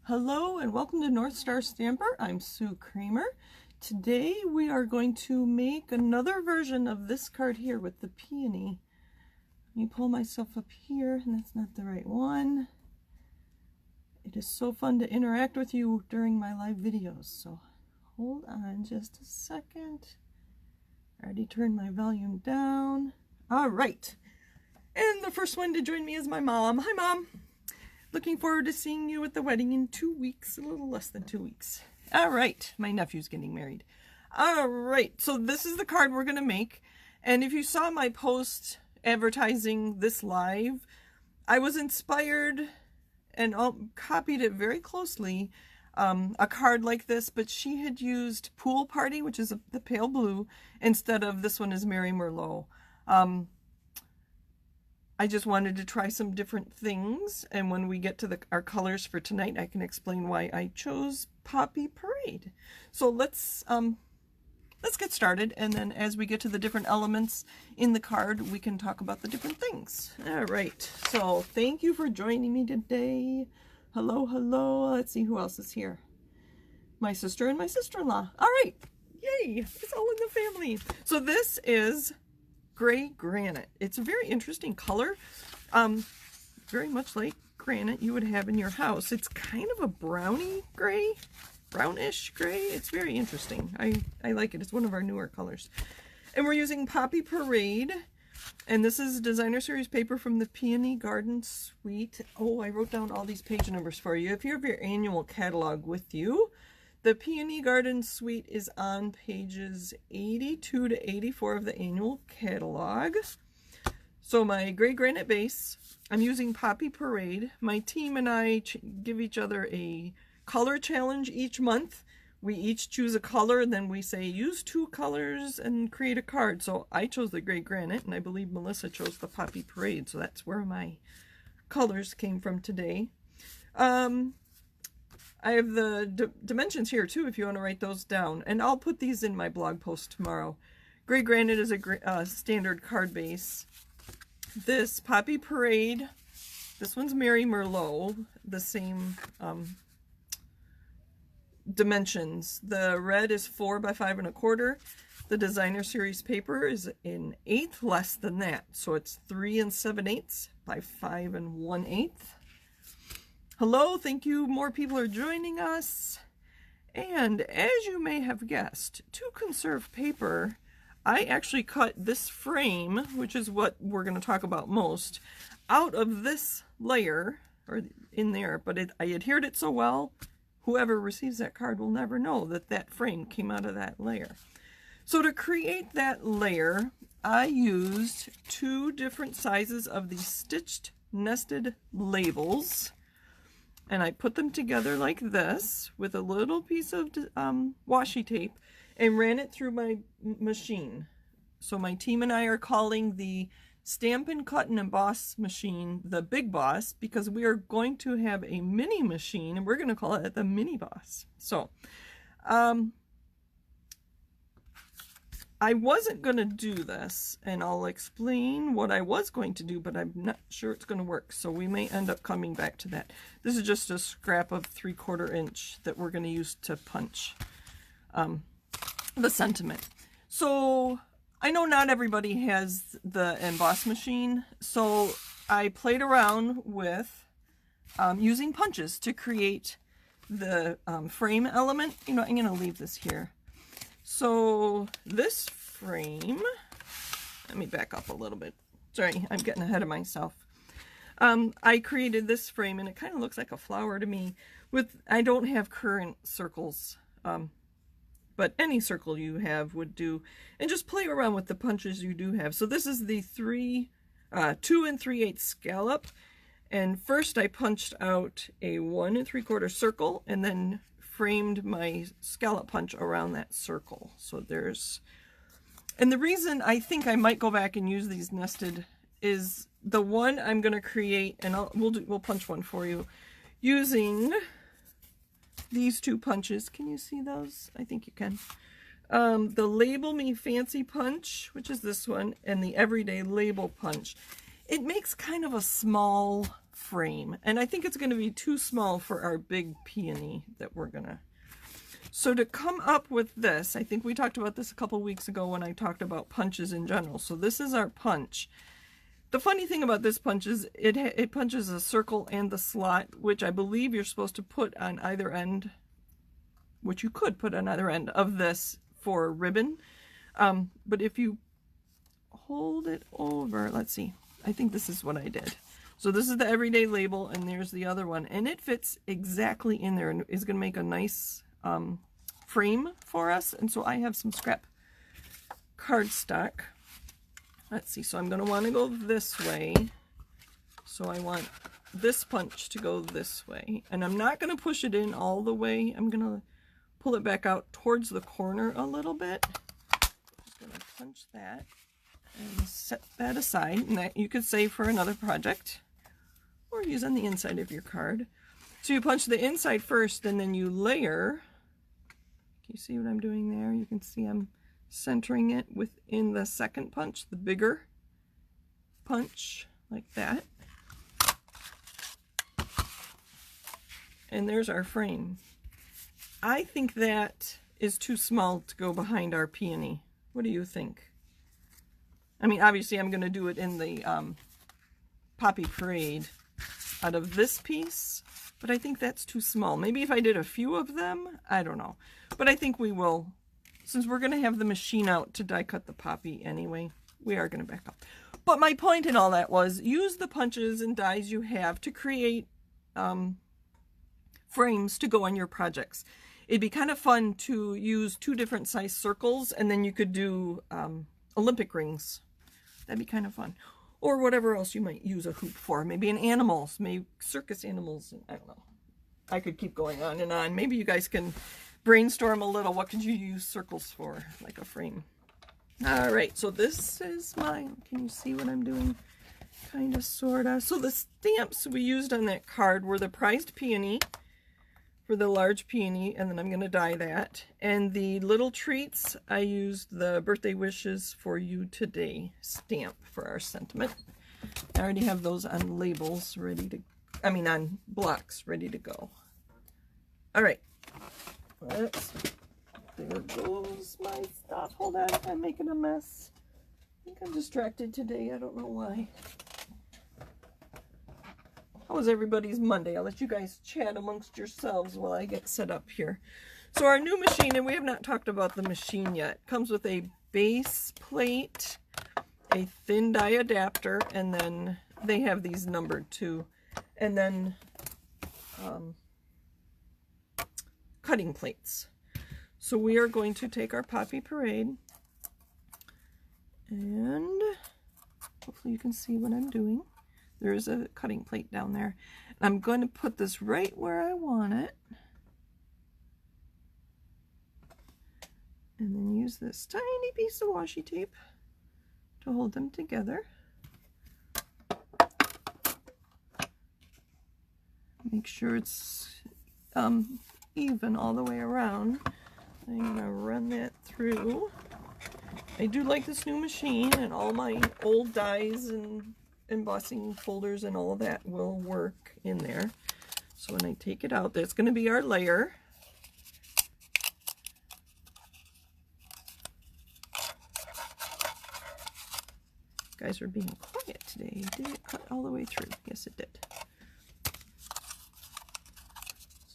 Hello and welcome to North Star Stamper. I'm Sue Kremer. Today we are going to make another version of this card here with the peony. Let me pull myself up here, and that's not the right one. It is so fun to interact with you during my live videos, so hold on just a second. I already turned my volume down. All right. And the first one to join me is my mom. Hi, Mom. Looking forward to seeing you at the wedding in 2 weeks, a little less than 2 weeks. All right, my nephew's getting married. All right, so this is the card we're going to make. And if you saw my post advertising this live, I was inspired and copied it very closely, a card like this, but she had used Pool Party, which is the pale blue, instead of this one is Mary Merlot. I just wanted to try some different things, and when we get to our colors for tonight, I can explain why I chose Poppy Parade. So let's get started, and then as we get to the different elements in the card, we can talk about the different things. All right, so thank you for joining me today. Hello, hello. Let's see who else is here. My sister and my sister-in-law. All right, yay, it's all in the family. So this is Gray Granite. It's a very interesting color, very much like granite you would have in your house. It's kind of a brownish gray. It's very interesting. I like it. It's one of our newer colors. And we're using Poppy Parade, and this is designer series paper from the Peony Garden Suite. Oh, I wrote down all these page numbers for you. If you have your annual catalog with you, the Peony Garden Suite is on pages 82 to 84 of the annual catalog. So my gray granite base, I'm using Poppy Parade. My team and I give each other a color challenge each month. We each choose a color, and then we say use 2 colors and create a card. So I chose the gray granite, and I believe Melissa chose the Poppy Parade. So that's where my colors came from today. I have the dimensions here too if you want to write those down, and I'll put these in my blog post tomorrow. Gray Granite is a standard card base. This Poppy Parade, this one's Mary Merlot, the same dimensions. The red is 4 by 5 1/4. The designer series paper is an 1/8 less than that, so it's 3 7/8 by 5 1/8. Hello, thank you. More people are joining us. And as you may have guessed, to conserve paper, I actually cut this frame, which is what we're going to talk about most, out of this layer, or in there, but I adhered it so well, whoever receives that card will never know that that frame came out of that layer. So to create that layer, I used 2 different sizes of these stitched nested labels. And I put them together like this with a little piece of washi tape and ran it through my machine. So my team and I are calling the Stampin' Cut and Emboss machine the Big Boss, because we are going to have a mini machine, and we're going to call it the Mini Boss. So I wasn't going to do this, and I'll explain what I was going to do, but I'm not sure it's going to work, so we may end up coming back to that. This is just a scrap of 3/4 inch that we're going to use to punch the sentiment. So I know not everybody has the emboss machine, so I played around with using punches to create the frame element. You know, I'm going to leave this here. So this frame, let me back up a little bit. Sorry, I'm getting ahead of myself. I created this frame, and it kind of looks like a flower to me. I don't have current circles, but any circle you have would do. And just play around with the punches you do have. So this is the 2 3/8 scallop. And first I punched out a 1 3/4 circle, and then framed my scallop punch around that circle. So there's, and the reason I think I might go back and use these nested is the one I'm going to create, and we'll punch one for you using these 2 punches. Can you see those? I think you can. The Label Me Fancy punch, which is this one, and the Everyday Label punch. It makes kind of a small frame. And I think it's going to be too small for our big peony that we're going to. So to come up with this, I think we talked about this a couple weeks ago when I talked about punches in general. So this is our punch. The funny thing about this punch is it punches a circle and the slot, which I believe you're supposed to put on either end, which you could put on either end of this for ribbon. But if you hold it over, let's see, I think this is what I did. So this is the everyday label, and there's the other one, and it fits exactly in there and is going to make a nice frame for us. And so I have some scrap cardstock. Let's see, so I'm going to want to go this way. So I want this punch to go this way. And I'm not going to push it in all the way. I'm going to pull it back out towards the corner a little bit. Just going to punch that and set that aside. And that you could save for another project or use on the inside of your card. So you punch the inside first and then you layer. Can you see what I'm doing there? You can see I'm centering it within the second punch, the bigger punch, like that. And there's our frame. I think that is too small to go behind our peony. What do you think? I mean, obviously I'm going to do it in the Poppy Parade out of this piece, but I think that's too small. Maybe if I did a few of them, I don't know. But I think we will, since we're going to have the machine out to die cut the poppy anyway, we are going to back up. But my point in all that was use the punches and dies you have to create frames to go on your projects. It'd be kind of fun to use 2 different size circles, and then you could do Olympic rings. That'd be kind of fun. Or whatever else you might use a hoop for. Maybe an animals, maybe circus animals. I don't know. I could keep going on and on. Maybe you guys can brainstorm a little. What could you use circles for, like a frame? All right, so this is mine. Can you see what I'm doing? Kind of, sort of. So the stamps we used on that card were the prized peony for the large peony, and then I'm going to dye that. And the little treats, I used the birthday wishes for you today stamp for our sentiment. I already have those on labels ready to, on blocks ready to go. All right. There goes my stuff. Hold on, I'm making a mess. I think I'm distracted today. I don't know why. How was everybody's Monday? I'll let you guys chat amongst yourselves while I get set up here. So our new machine, and we have not talked about the machine yet, comes with a base plate, a thin die adapter, and then they have these numbered too. And then cutting plates. So we are going to take our Poppy Parade, and hopefully you can see what I'm doing. There is a cutting plate down there. I'm going to put this right where I want it. And then use this tiny piece of washi tape to hold them together. Make sure it's even all the way around. I'm going to run that through. I do like this new machine, and all my old dies and embossing folders and all of that will work in there. So when I take it out, that's going to be our layer. You guys are being quiet today. Did it cut all the way through? Yes, it did.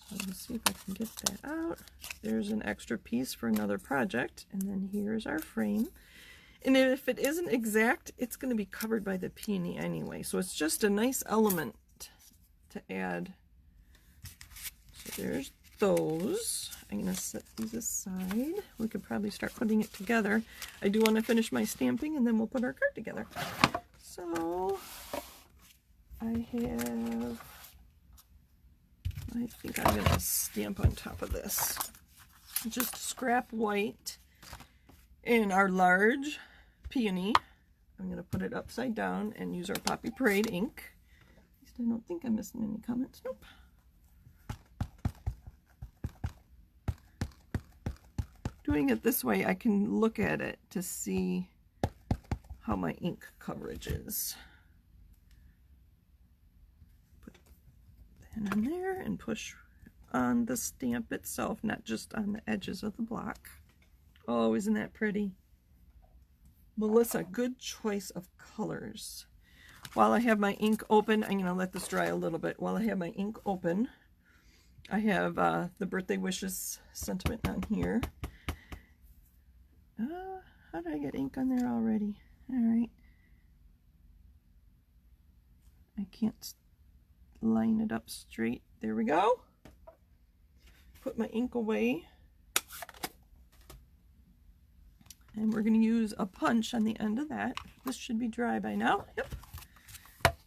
So let's see if I can get that out. There's an extra piece for another project, and then here's our frame. And if it isn't exact, it's going to be covered by the peony anyway. So it's just a nice element to add. So there's those. I'm going to set these aside. We could probably start putting it together. I do want to finish my stamping, and then we'll put our card together. So I think I'm going to stamp on top of this. Just scrap white in our large peony. I'm going to put it upside down and use our Poppy Parade ink. At least I don't think I'm missing any comments. Nope. Doing it this way, I can look at it to see how my ink coverage is. and on there and push on the stamp itself, not just on the edges of the block. Oh, isn't that pretty? Melissa, good choice of colors. While I have my ink open, I'm going to let this dry a little bit. While I have my ink open, I have the birthday wishes sentiment on here. How did I get ink on there already? All right. I can't line it up straight. There we go. Put my ink away. And we're going to use a punch on the end of that. This should be dry by now. Yep.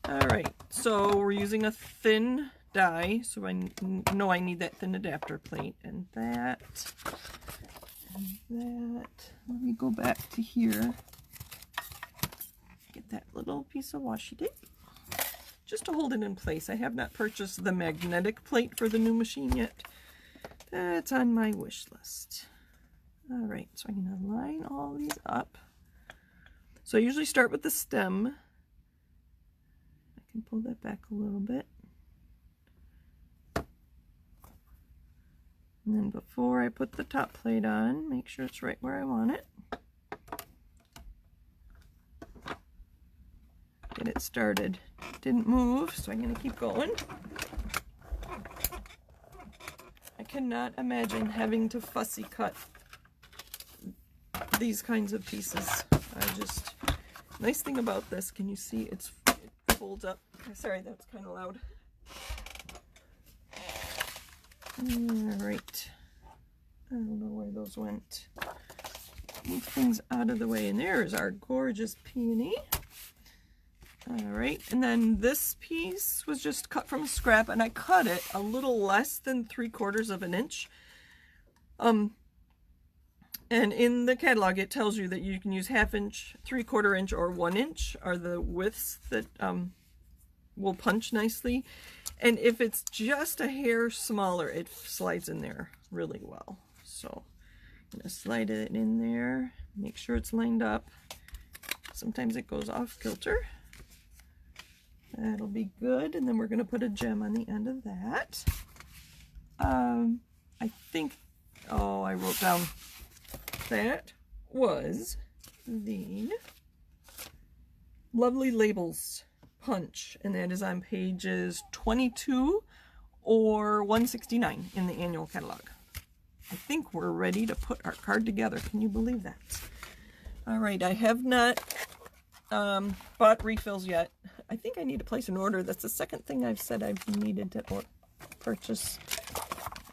All right. So we're using a thin die. So I know I need that thin adapter plate. And that. And that. Let me go back to here. Get that little piece of washi tape. Just to hold it in place. I have not purchased the magnetic plate for the new machine yet. That's on my wish list. All right, so I'm going to line all these up. So I usually start with the stem. I can pull that back a little bit. And then before I put the top plate on, make sure it's right where I want it. Get it started. It didn't move, so I'm going to keep going. I cannot imagine having to fussy cut these kinds of pieces. Nice thing about this, can you see it folds up? Sorry, that's kind of loud. All right. I don't know where those went. Move things out of the way, and there's our gorgeous peony. All right, and then this piece was just cut from a scrap, and I cut it a little less than 3/4 of an inch. And in the catalog, it tells you that you can use 1/2 inch, 3/4 inch, or 1 inch are the widths that will punch nicely. And if it's just a hair smaller, it slides in there really well. So I'm gonna slide it in there, make sure it's lined up. Sometimes it goes off kilter. That'll be good. And then we're gonna put a gem on the end of that. I think, oh, I wrote down, that was the Lovely Labels punch, and that is on pages 22 or 169 in the annual catalog. I think we're ready to put our card together. Can you believe that? All right, I have not bought refills yet. I think I need to place an order. That's the second thing I've said I've needed to purchase.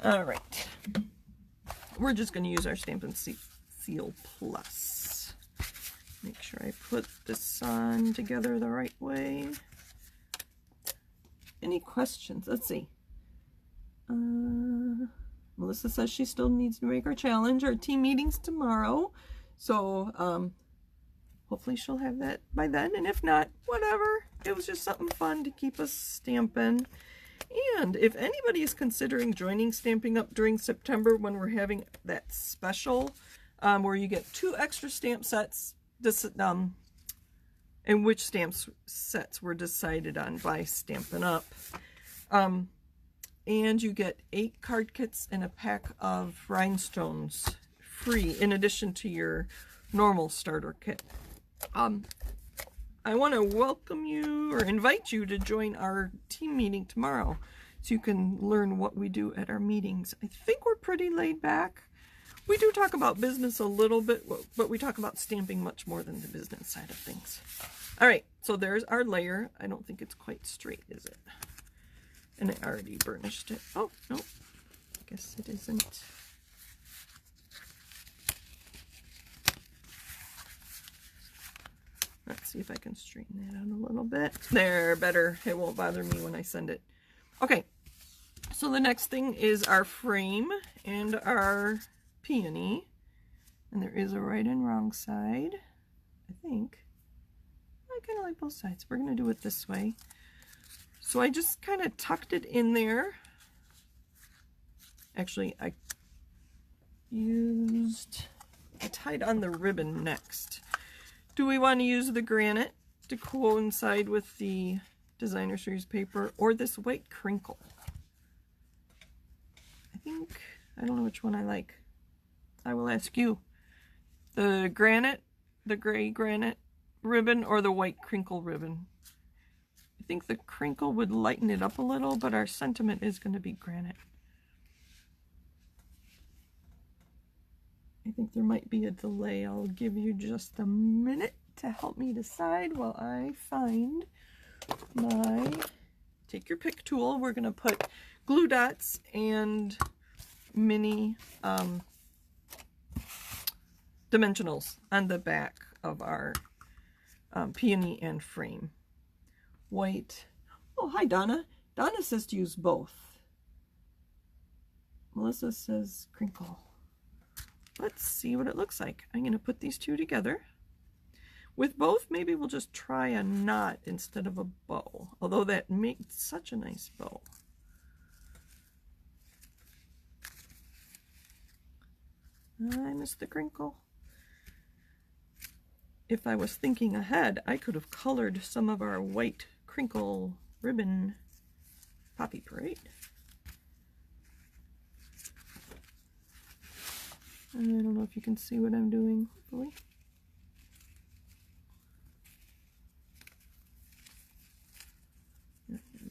All right. We're just going to use our Stampin' Seal Plus. Make sure I put this on together the right way. Any questions? Let's see. Melissa says she still needs to make our challenge. Our team meeting's tomorrow. So hopefully she'll have that by then. And if not, whatever. It was just something fun to keep us stamping. And if anybody is considering joining Stamping Up during September when we're having that special where you get 2 extra stamp sets, and which stamp sets were decided on by Stampin' Up. And you get 8 card kits and a pack of rhinestones free in addition to your normal starter kit. I want to welcome you or invite you to join our team meeting tomorrow so you can learn what we do at our meetings. I think we're pretty laid back. We do talk about business a little bit, but we talk about stamping much more than the business side of things. All right, so there's our layer. I don't think it's quite straight, is it? And I already burnished it. Oh, no, I guess it isn't. Let's see if I can straighten that out a little bit. There, better. It won't bother me when I send it. Okay, so the next thing is our frame and our peony. And there is a right and wrong side, I think. I kind of like both sides. We're going to do it this way. So I just kind of tucked it in there. Actually, I tied on the ribbon next. Do we want to use the Granite to coincide with the Designer Series paper or this white crinkle? think, I don't know which one I like. I will ask you. The granite, the gray granite ribbon, or the white crinkle ribbon. I think the crinkle would lighten it up a little, but our sentiment is going to be granite. I think there might be a delay. I'll give you just a minute to help me decide while I find my, take your pick tool. We're going to put glue dots and mini dimensionals on the back of our peony and frame. White. Oh, hi Donna. Donna says to use both. Melissa says crinkle. Let's see what it looks like. I'm going to put these two together. With both, maybe we'll just try a knot instead of a bow. Although that makes such a nice bow. I missed the crinkle. If I was thinking ahead, I could have colored some of our white crinkle ribbon Poppy Parade. I don't know if you can see what I'm doing, hopefully.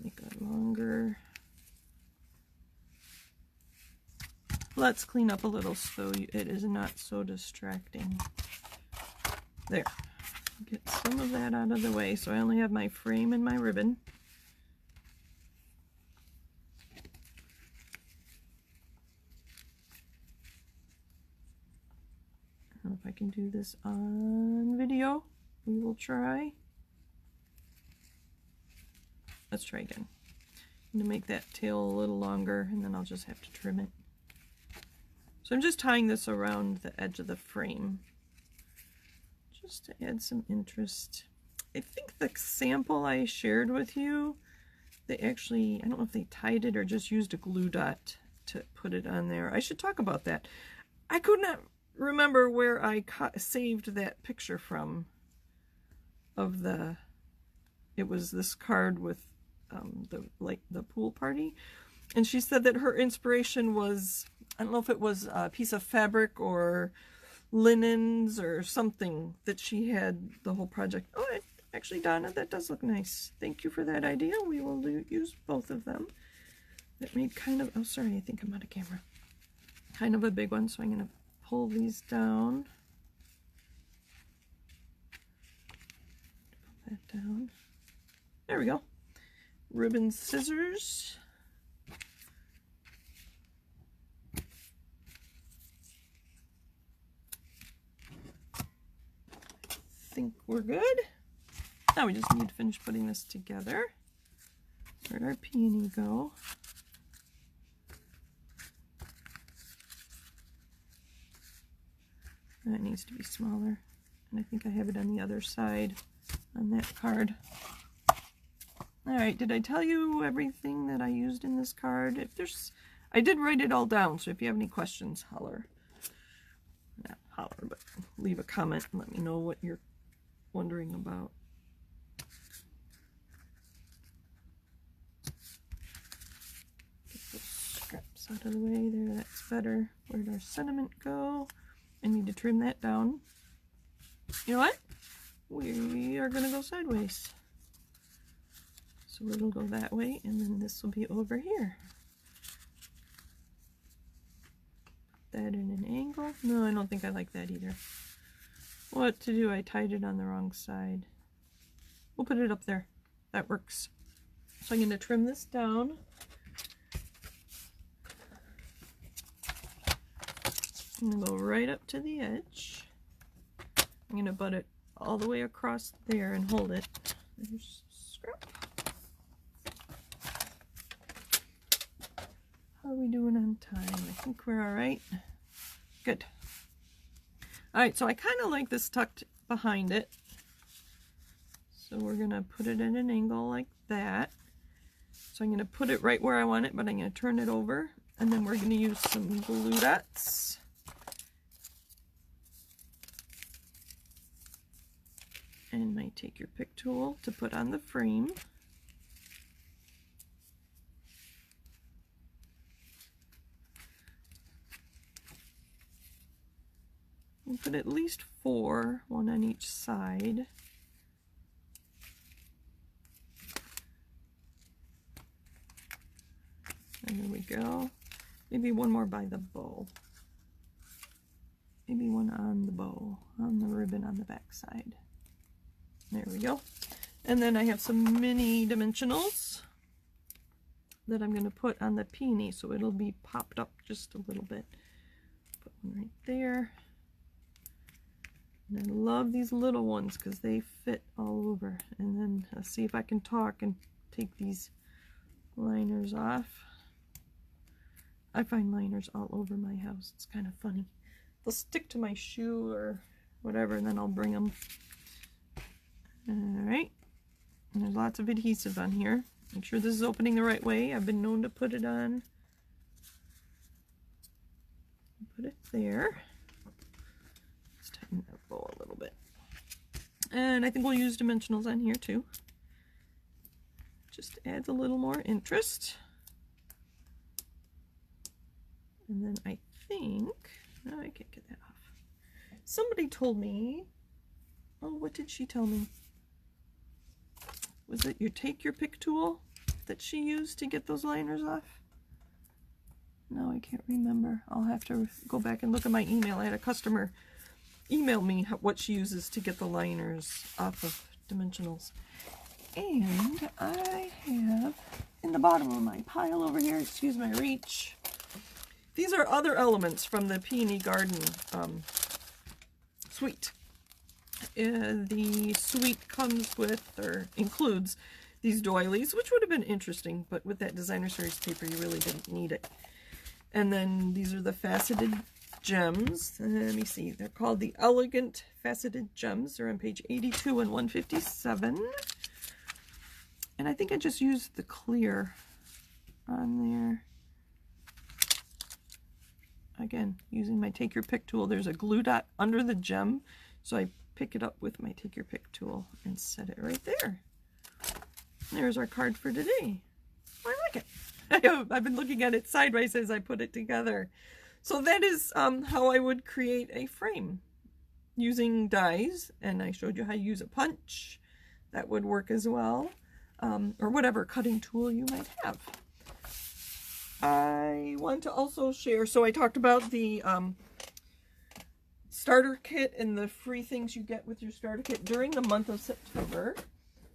Make it longer. Let's clean up a little so it is not so distracting. There. Get some of that out of the way so I only have my frame and my ribbon. I don't know if I can do this on video. We will try. Let's try again. I'm going to make that tail a little longer and then I'll just have to trim it. So I'm just tying this around the edge of the frame just to add some interest. I think the sample I shared with you, they actually, I don't know if they tied it or just used a glue dot to put it on there. I should talk about that. I could not remember where I saved that picture from of the, it was this card with the pool party, and she said that her inspiration was, I don't know if it was a piece of fabric or linens or something that she had the whole project. Oh, actually, Donna, that does look nice. Thank you for that idea. We will use both of them. That made kind of, oh sorry, I think I'm out of camera. Kind of a big one, so I'm going to pull these down. Pull that down. There we go. Ribbon scissors. I think we're good. Now we just need to finish putting this together. Where'd our peony go? That needs to be smaller. And I think I have it on the other side on that card. Alright, did I tell you everything that I used in this card? If there's, I did write it all down, so if you have any questions, holler. Not holler, but leave a comment and let me know what you're wondering about. Get those scraps out of the way there, that's better. Where'd our sentiment go? I need to trim that down. You know what? We are going to go sideways. So it'll go that way, and then this will be over here. Put that in an angle. No, I don't think I like that either. What to do? I tied it on the wrong side. We'll put it up there. That works. So I'm going to trim this down. I'm going to go right up to the edge. I'm going to butt it all the way across there and hold it. There's scrap. How are we doing on time? I think we're all right. Good. All right, so I kind of like this tucked behind it. So we're going to put it at an angle like that. So I'm going to put it right where I want it, but I'm going to turn it over. And then we're going to use some glue dots. And my take your pick tool to put on the frame. We'll put at least 4, one on each side. And there we go. Maybe one more by the bow. Maybe one on the bow, on the ribbon on the back side. There we go. And then I have some mini dimensionals that I'm going to put on the peony, so it'll be popped up just a little bit. Put one right there. And I love these little ones because they fit all over. And then I'll see if I can talk and take these liners off. I find liners all over my house. It's kind of funny. They'll stick to my shoe or whatever, and then I'll bring them. Alright. And there's lots of adhesive on here. Make sure this is opening the right way. I've been known to put it on. Put it there. Let's tighten that bow a little bit. And I think we'll use dimensionals on here too. Just adds a little more interest. And then I think, no, I can't get that off. Somebody told me, oh, what did she tell me? Was it your take your pick tool that she used to get those liners off? No, I can't remember. I'll have to go back and look at my email. I had a customer email me what she uses to get the liners off of dimensionals. And I have in the bottom of my pile over here, excuse my reach, these are other elements from the Peony Garden suite. The suite comes with, or includes, these doilies, which would have been interesting, but with that designer series paper, you really didn't need it. And then these are the faceted gems. Let me see, they're called the Elegant Faceted Gems. They're on page 82 and 157. And I think I just used the clear on there. Again, using my take your pick tool. There's a glue dot under the gem, so I pick it up with my take your pick tool and set it right there. There's our card for today. I like it. I've been looking at it sideways as I put it together. So that is how I would create a frame using dies, and I showed you how to use a punch. That would work as well, or whatever cutting tool you might have. I want to also share, so I talked about the starter kit and the free things you get with your starter kit during the month of September.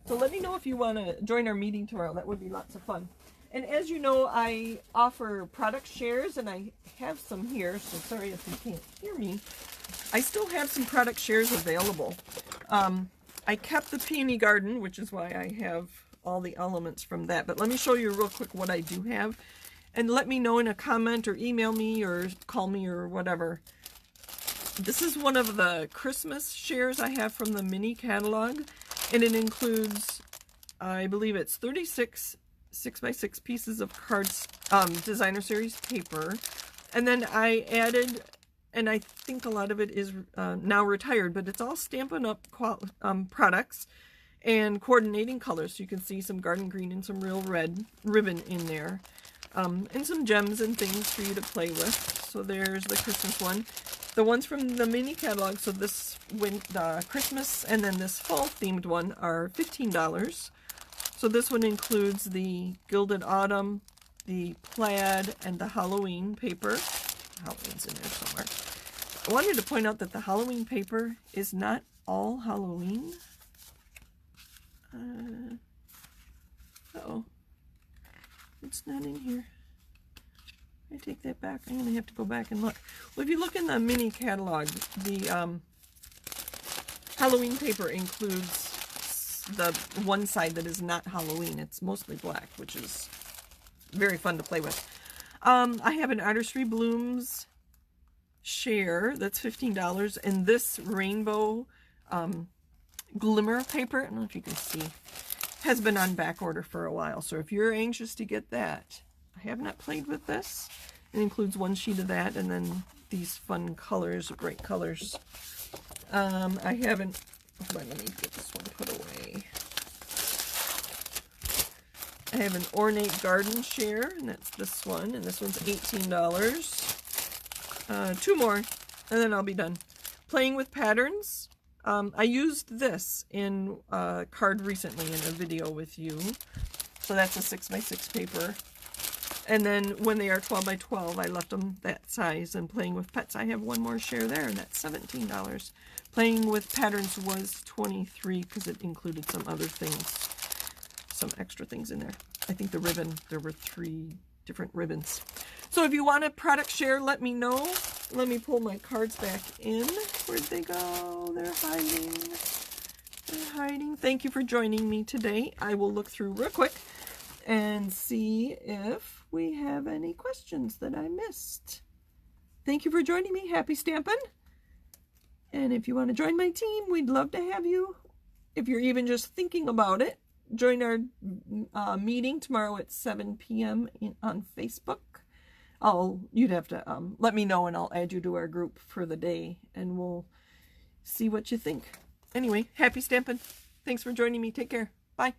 So let me know if you want to join our meeting tomorrow. That would be lots of fun. And as you know, I offer product shares, and I have some here, so sorry if you can't hear me. I still have some product shares available. I kept the Peony Garden, which is why I have all the elements from that. But let me show you real quick what I do have. And let me know in a comment or email me or call me or whatever. This is one of the Christmas shares I have from the mini catalog. And it includes, I believe it's 36 6x6 pieces of cards, designer series paper. And then I added, and I think a lot of it is now retired, but it's all Stampin' Up! Products and coordinating colors. So you can see some garden green and some real red ribbon in there. And some gems and things for you to play with. So there's the Christmas one. The ones from the mini catalog, so this Christmas and then this fall themed one are $15. So this one includes the Gilded Autumn, the Plaid, and the Halloween paper. Halloween's in there somewhere. I wanted to point out that the Halloween paper is not all Halloween. Uh-oh. It's not in here. I take that back. I'm going to have to go back and look. Well, if you look in the mini catalog, the Halloween paper includes the one side that is not Halloween. It's mostly black, which is very fun to play with. I have an Artistry Blooms share that's $15, and this rainbow glimmer paper, I don't know if you can see, has been on back order for a while. So if you're anxious to get that, I have not played with this. It includes one sheet of that and then these fun colors, bright colors. I haven't, hold on, let me get this one put away. I have an Ornate Garden share, and that's this one, and this one's $18. Two more, and then I'll be done. Playing with patterns. I used this in a card recently in a video with you. So that's a 6x6 paper. And then when they are 12x12, I left them that size. And Playing with Pets, I have one more share there, and that's $17. Playing with Patterns was $23 because it included some other things, some extra things in there. I think the ribbon, there were 3 different ribbons. So if you want a product share, let me know. Let me pull my cards back in. Where'd they go? They're hiding. They're hiding. Thank you for joining me today. I will look through real quick and see if we have any questions that I missed. Thank you for joining me. Happy stamping. And if you want to join my team, we'd love to have you. If you're even just thinking about it, join our meeting tomorrow at 7 p.m. on Facebook. You'd have to let me know, and I'll add you to our group for the day, and we'll see what you think. Anyway, happy stamping. Thanks for joining me. Take care. Bye.